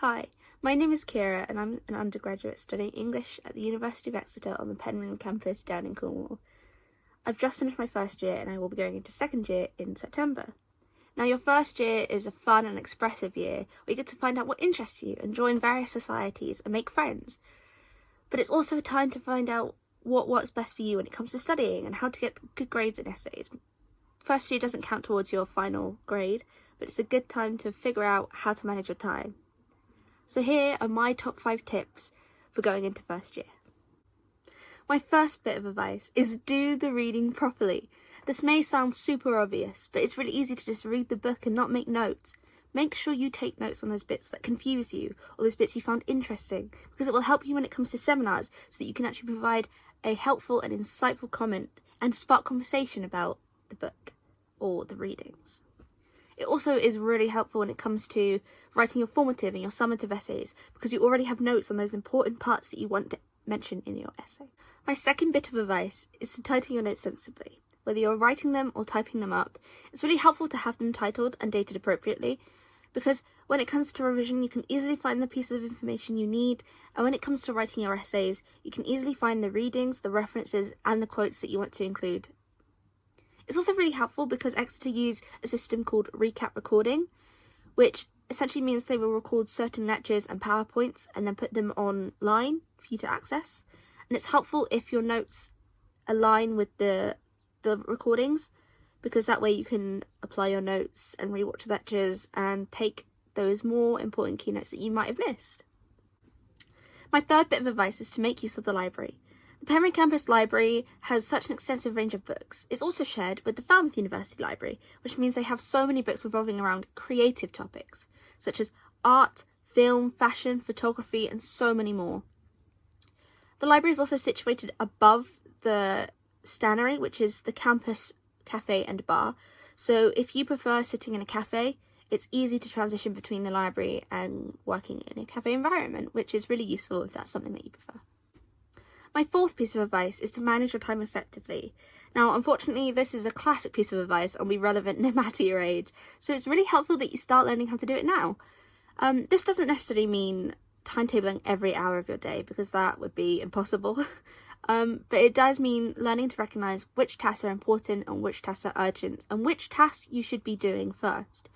Hi, my name is Kira and I'm an undergraduate studying English at the University of Exeter on the Penryn campus down in Cornwall. I've just finished my first year and I will be going into second year in September. Now your first year is a fun and expressive year where you get to find out what interests you and join various societies and make friends. But it's also a time to find out what works best for you when it comes to studying and how to get good grades in essays. First year doesn't count towards your final grade, but it's a good time to figure out how to manage your time. So here are my top 5 tips for going into first year. My first bit of advice is do the reading properly. This may sound super obvious, but it's really easy to just read the book and not make notes. Make sure you take notes on those bits that confuse you or those bits you found interesting, because it will help you when it comes to seminars so that you can actually provide a helpful and insightful comment and spark conversation about the book or the readings. It also is really helpful when it comes to writing your formative and your summative essays, because you already have notes on those important parts that you want to mention in your essay. My second bit of advice is to title your notes sensibly. Whether you're writing them or typing them up, it's really helpful to have them titled and dated appropriately, because when it comes to revision, you can easily find the pieces of information you need, and when it comes to writing your essays, you can easily find the readings, the references, and the quotes that you want to include. It's also really helpful because Exeter use a system called recap recording, which essentially means they will record certain lectures and PowerPoints and then put them online for you to access. And it's helpful if your notes align with the recordings, because that way you can apply your notes and rewatch lectures and take those more important keynotes that you might have missed. My third bit of advice is to make use of the library. The Penryn campus library has such an extensive range of books. It's also shared with the Falmouth University Library, which means they have so many books revolving around creative topics, such as art, film, fashion, photography, and so many more. The library is also situated above the Stannery, which is the campus cafe and bar. So if you prefer sitting in a cafe, it's easy to transition between the library and working in a cafe environment, which is really useful if that's something that you prefer. My fourth piece of advice is to manage your time effectively. Now, unfortunately, this is a classic piece of advice and will be relevant no matter your age, so it's really helpful that you start learning how to do it now. This doesn't necessarily mean timetabling every hour of your day, because that would be impossible, but it does mean learning to recognise which tasks are important and which tasks are urgent, and which tasks you should be doing first.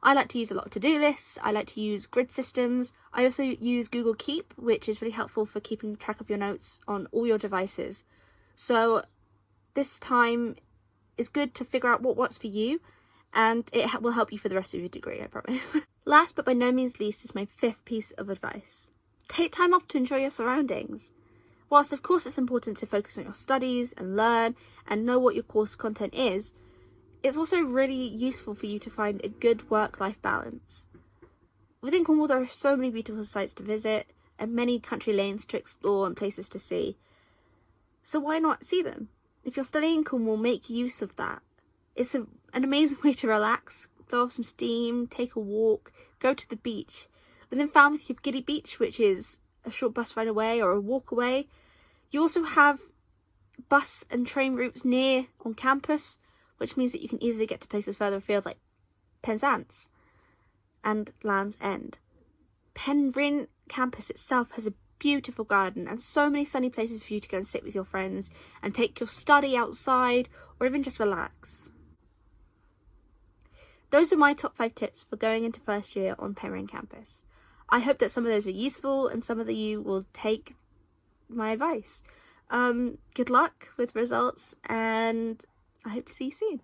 I like to use a lot of to-do lists, I like to use grid systems, I also use Google Keep, which is really helpful for keeping track of your notes on all your devices. So this time is good to figure out what works for you, and it will help you for the rest of your degree, I promise. Last but by no means least is my fifth piece of advice. Take time off to enjoy your surroundings. Whilst of course it's important to focus on your studies and learn and know what your course content is, it's also really useful for you to find a good work-life balance. Within Cornwall there are so many beautiful sites to visit and many country lanes to explore and places to see. So why not see them? If you're studying in Cornwall, make use of that. It's an amazing way to relax, blow off some steam, take a walk, go to the beach. Within Falmouth you have Giddy Beach, which is a short bus ride away or a walk away. You also have bus and train routes near on campus, which means that you can easily get to places further afield like Penzance and Land's End. Penryn campus itself has a beautiful garden and so many sunny places for you to go and sit with your friends and take your study outside or even just relax. Those are my top 5 tips for going into first year on Penryn campus. I hope that some of those were useful and some of you will take my advice. Good luck with results, and I hope to see you soon.